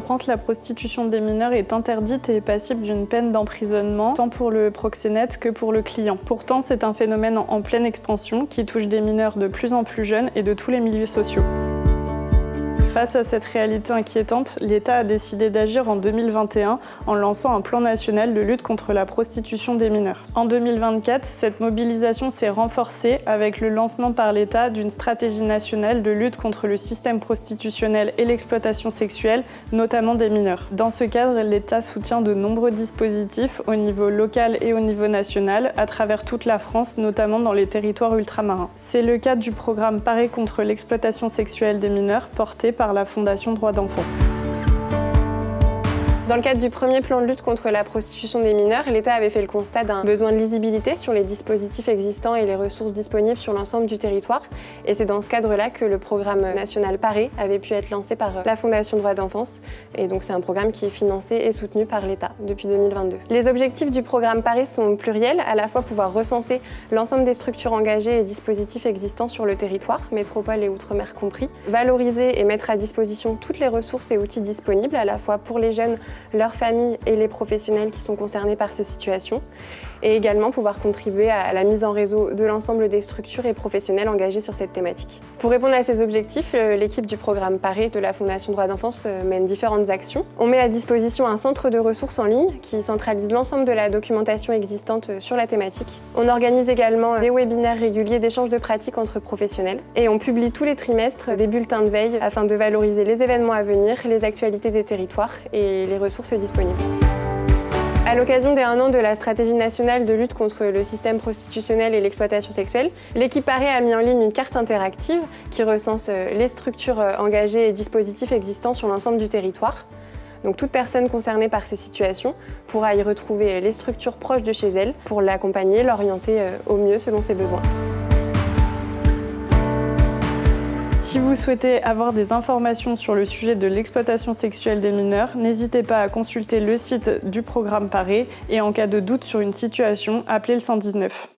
France, la prostitution des mineurs est interdite et est passible d'une peine d'emprisonnement, tant pour le proxénète que pour le client. Pourtant, c'est un phénomène en pleine expansion qui touche des mineurs de plus en plus jeunes et de tous les milieux sociaux. Face à cette réalité inquiétante, l'État a décidé d'agir en 2021 en lançant un plan national de lutte contre la prostitution des mineurs. En 2024, cette mobilisation s'est renforcée avec le lancement par l'État d'une stratégie nationale de lutte contre le système prostitutionnel et l'exploitation sexuelle, notamment des mineurs. Dans ce cadre, l'État soutient de nombreux dispositifs au niveau local et au niveau national, à travers toute la France, notamment dans les territoires ultramarins. C'est le cas du programme Parer contre l'exploitation sexuelle des mineurs, porté par la Fondation Droits d'Enfance. Dans le cadre du premier plan de lutte contre la prostitution des mineurs, l'État avait fait le constat d'un besoin de lisibilité sur les dispositifs existants et les ressources disponibles sur l'ensemble du territoire. Et c'est dans ce cadre-là que le programme national Parer avait pu être lancé par la Fondation Droits d'Enfance. Et donc c'est un programme qui est financé et soutenu par l'État depuis 2022. Les objectifs du programme Parer sont pluriels, à la fois pouvoir recenser l'ensemble des structures engagées et dispositifs existants sur le territoire, métropole et outre-mer compris, valoriser et mettre à disposition toutes les ressources et outils disponibles, à la fois pour les jeunes, leurs familles et les professionnels qui sont concernés par ces situations, et également pouvoir contribuer à la mise en réseau de l'ensemble des structures et professionnels engagés sur cette thématique. Pour répondre à ces objectifs, l'équipe du programme Parer de la Fondation Droits d'Enfance mène différentes actions. On met à disposition un centre de ressources en ligne qui centralise l'ensemble de la documentation existante sur la thématique. On organise également des webinaires réguliers d'échanges de pratiques entre professionnels et on publie tous les trimestres des bulletins de veille afin de valoriser les événements à venir, les actualités des territoires et les ressources disponibles. À l'occasion des 1 an de la stratégie nationale de lutte contre le système prostitutionnel et l'exploitation sexuelle, l'équipe Parer a mis en ligne une carte interactive qui recense les structures engagées et dispositifs existants sur l'ensemble du territoire. Donc toute personne concernée par ces situations pourra y retrouver les structures proches de chez elle pour l'accompagner, l'orienter au mieux selon ses besoins. Si vous souhaitez avoir des informations sur le sujet de l'exploitation sexuelle des mineurs, n'hésitez pas à consulter le site du programme Parer et en cas de doute sur une situation, appelez le 119.